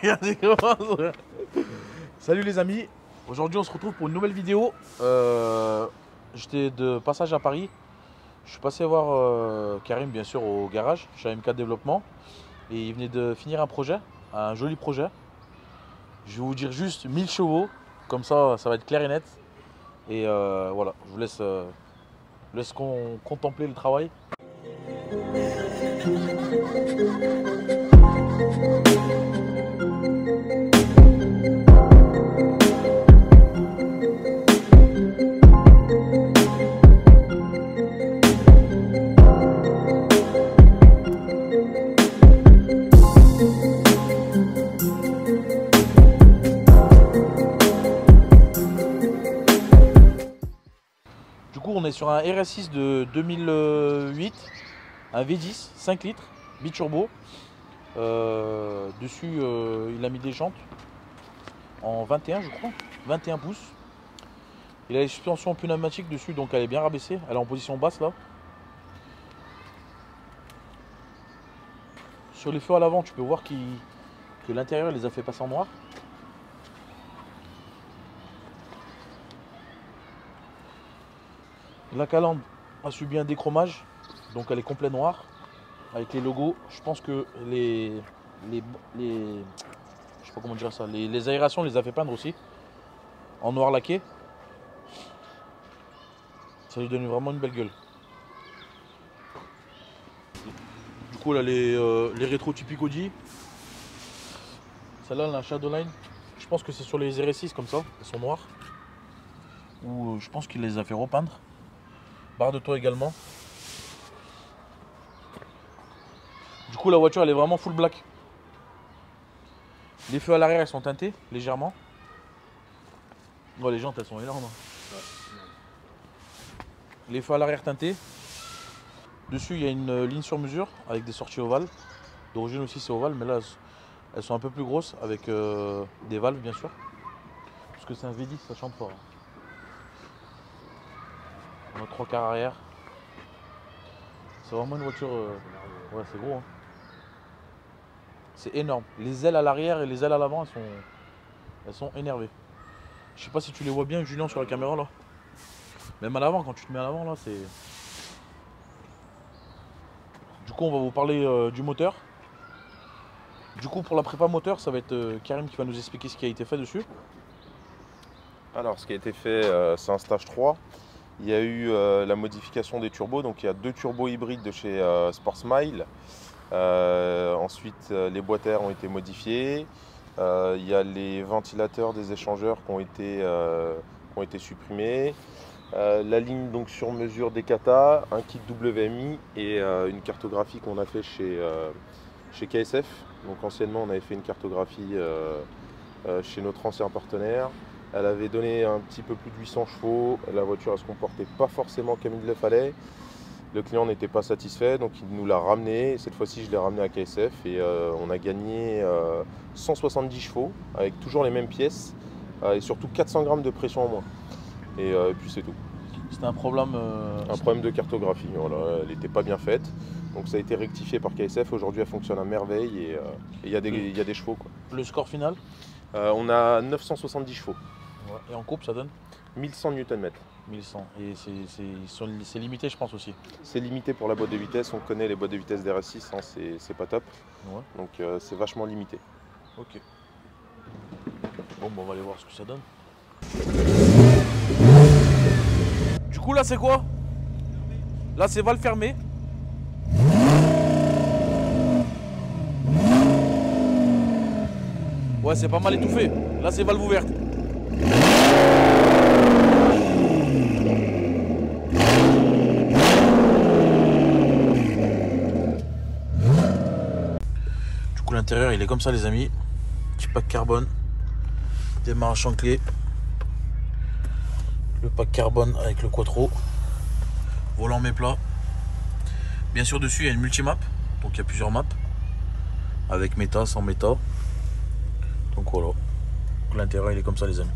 Regardez comment. Salut les amis, aujourd'hui on se retrouve pour une nouvelle vidéo. J'étais de passage à Paris. Je suis passé voir Karim bien sûr au garage chez AMK Développement. Et il venait de finir un projet, un joli projet. Je vais vous dire juste 1000 chevaux, comme ça ça va être clair et net. Et voilà, je vous laisse contempler le travail. Du coup, on est sur un RS6 de 2008, un V10, 5 litres, biturbo. Dessus, il a mis des jantes en 21, je crois, 21 pouces. Il a les suspensions pneumatiques dessus, donc elle est bien rabaissée. Elle est en position basse là. Sur les feux à l'avant, tu peux voir que l'intérieur les a fait passer en noir. La calandre a subi un déchromage, donc elle est complète noire avec les logos. Je pense que je sais pas comment dire ça, les aérations les a fait peindre aussi en noir laqué. Ça lui donne vraiment une belle gueule. Du coup, là les rétros typiques Audi. Celle-là, la Shadowline. Je pense que c'est sur les RS6 comme ça, elles sont noires. Ou je pense qu'il les a fait repeindre. Barre de toit également. Du coup la voiture elle est vraiment full black. Les feux à l'arrière elles sont teintés légèrement. Oh, les jantes elles sont énormes. Les feux à l'arrière teintés. Dessus il y a une ligne sur mesure avec des sorties ovales. D'origine aussi c'est ovale mais là elles sont un peu plus grosses avec des valves bien sûr. Parce que c'est un V10 ça chante fort. On a 3 quarts arrière. C'est vraiment une voiture. Ouais, c'est gros. Hein. C'est énorme. Les ailes à l'arrière et les ailes à l'avant, elles sont énervées. Je sais pas si tu les vois bien, Julien, sur la caméra là. Même à l'avant, quand tu te mets à l'avant là, c'est. Du coup, on va vous parler du moteur. Du coup, pour la prépa moteur, ça va être Karim qui va nous expliquer ce qui a été fait dessus. Alors, ce qui a été fait, c'est un stage 3. Il y a eu la modification des turbos, donc il y a 2 turbos hybrides de chez Sportsmile. Ensuite, les boîtes à air ont été modifiées. Il y a les ventilateurs des échangeurs qui ont été supprimés. La ligne donc sur mesure des kata, un kit WMI et une cartographie qu'on a fait chez KSF. Donc anciennement, on avait fait une cartographie chez notre ancien partenaire. Elle avait donné un petit peu plus de 800 chevaux, la voiture ne se comportait pas forcément comme il le fallait. Le client n'était pas satisfait, donc il nous l'a ramené. Cette fois-ci, je l'ai ramené à KSF et on a gagné 170 chevaux avec toujours les mêmes pièces et surtout 400 grammes de pression en moins. Et puis c'est tout. C'était un problème de cartographie, voilà, elle n'était pas bien faite. Donc ça a été rectifié par KSF, aujourd'hui elle fonctionne à merveille et il y a des chevaux, quoi. Le score final on a 970 chevaux. Ouais. Et en coupe ça donne 1100 Nm. 1100. Et c'est limité je pense aussi. C'est limité pour la boîte de vitesse, on connaît les boîtes de vitesse d'RS6, hein, c'est pas top. Ouais. Donc c'est vachement limité. Ok. Bon, on va aller voir ce que ça donne. Du coup là c'est quoi? Là c'est valve fermée. Ouais, c'est pas mal étouffé. Là c'est valve ouverte. Du coup l'intérieur il est comme ça les amis. Petit pack carbone. Démarrage en clé. Le pack carbone avec le quattro. Volant mes plats. Bien sûr dessus il y a une multimap. Donc il y a plusieurs maps. Avec méta, sans méta. Donc voilà. L'intérieur il est comme ça les amis.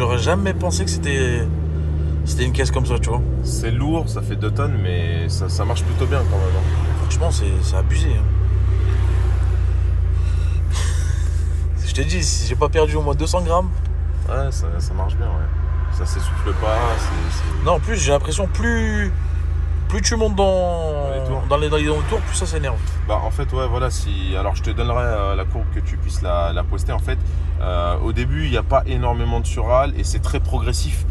j'aurais jamais pensé que c'était une caisse comme ça, tu vois. C'est lourd, ça fait 2 tonnes, mais ça marche plutôt bien quand même. Hein. Franchement, c'est abusé. Hein. Je t'ai dit, si j'ai pas perdu au moins 200 grammes. Ouais, ça marche bien, ouais. Ça s'essouffle pas. Non, en plus, j'ai l'impression plus tu montes dans les tours, plus ça s'énerve. Bah en fait ouais voilà, alors je te donnerai la courbe que tu puisses la poster en fait. Au début il n'y a pas énormément de sural et c'est très progressif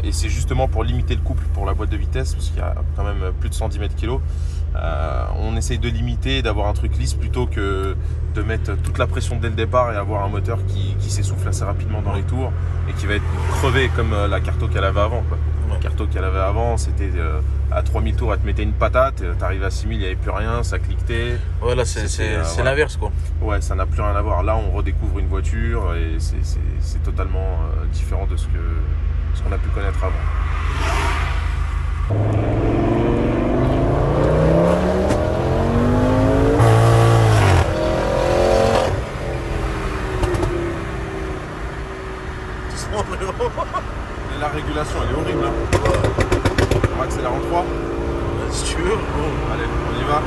et c'est justement pour limiter le couple pour la boîte de vitesse parce qu'il y a quand même plus de 110 mètres kg. On essaye de limiter, d'avoir un truc lisse plutôt que de mettre toute la pression dès le départ et avoir un moteur qui s'essouffle assez rapidement dans les tours et qui va être crevé comme la Carto qu'elle avait avant quoi. La Carto qu'elle avait avant, c'était à 3000 tours, elle te mettait une patate, t'arrives à 6000, il n'y avait plus rien, ça cliquetait. Voilà, c'est l'inverse quoi. Ouais, ça n'a plus rien à voir. Là, on redécouvre une voiture et c'est totalement différent de ce qu'on a pu connaître avant. Et la régulation, elle est horrible. Hein. On accélère en 3. Si tu veux. Bon, allez, on y va.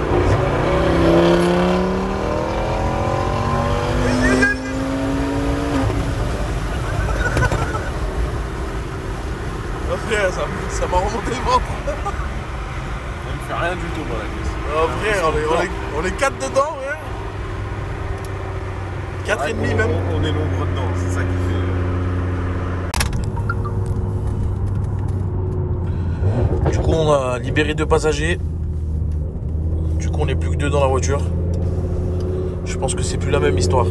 Frère, ça m'a remonté le ventre. On ne fait rien du tout dans la caisse. Frère, on est 4 dedans, ouais. 4 et demi même. On est nombreux dedans, c'est ça qui fait. Du coup, on a libéré 2 passagers. Du coup, on n'est plus que 2 dans la voiture. Je pense que c'est plus la même histoire.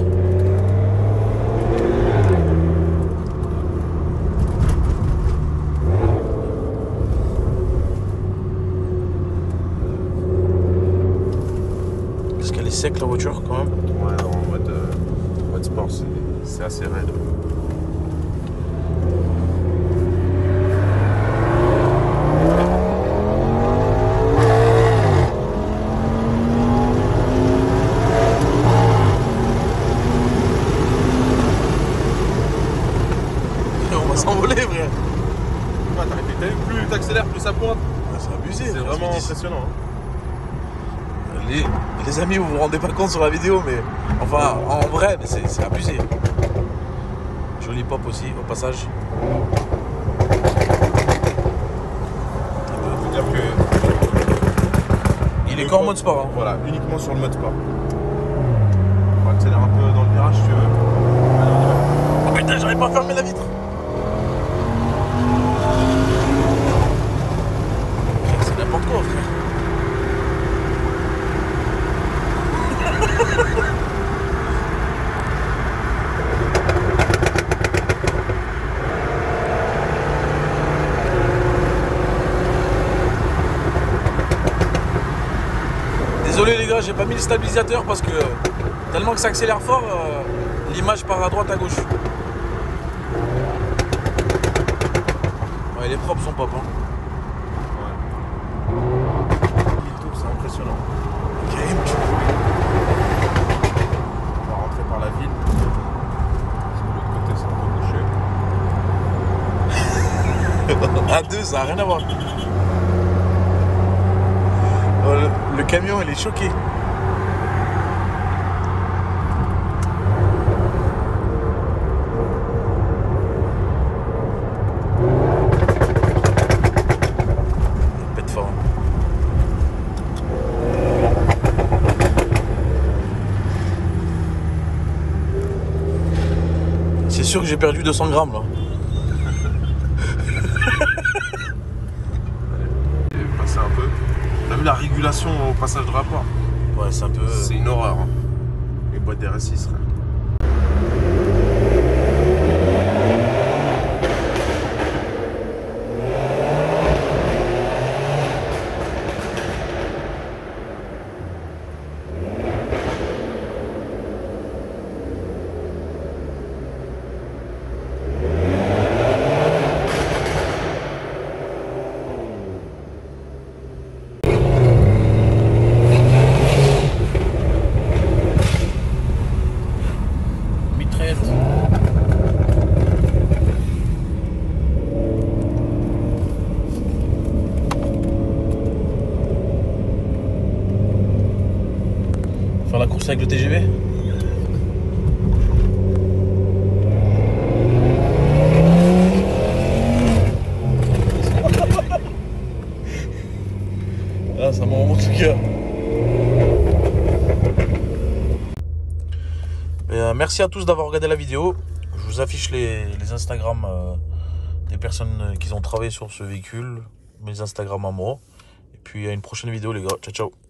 Est-ce qu'elle est sec la voiture quand même? Ouais, en mode sport, c'est assez raide. S'envoler, frère. Plus t'accélères, plus ça pointe. C'est abusé. C'est vraiment impressionnant. Hein. Les amis, vous vous rendez pas compte sur la vidéo, mais enfin, en vrai, c'est abusé. Joli pop aussi, au passage. Il faut dire que il est qu'en mode sport. Hein. Voilà, uniquement sur le mode sport. On accélère un peu dans le virage si tu veux. Allez, on y va. Oh putain, j'arrive pas à fermer la vitre. C'est n'importe quoi, frère. Désolé les gars, j'ai pas mis le stabilisateur parce que tellement que ça accélère fort, l'image part à droite à gauche. Ouais, il est propre son pop. Hein. Ouais. 1000 tours, c'est impressionnant. Okay. On va rentrer par la ville. Parce que de l'autre côté, c'est un peu bouché. À 2, ça n'a rien à voir. Le camion, il est choqué. Il pète fort. C'est sûr que j'ai perdu 200 grammes là. Passer un peu. T'as vu la régulation au passage de rapport? Ouais, c'est un peu. C'est une horreur. Hein. Les boîtes d'RS6. avec le TGV. Ah, ça m'a vraiment tout cœur. Merci à tous d'avoir regardé la vidéo. Je vous affiche les Instagram des personnes qui ont travaillé sur ce véhicule, mes Instagram à moi. Et puis à une prochaine vidéo les gars. Ciao ciao.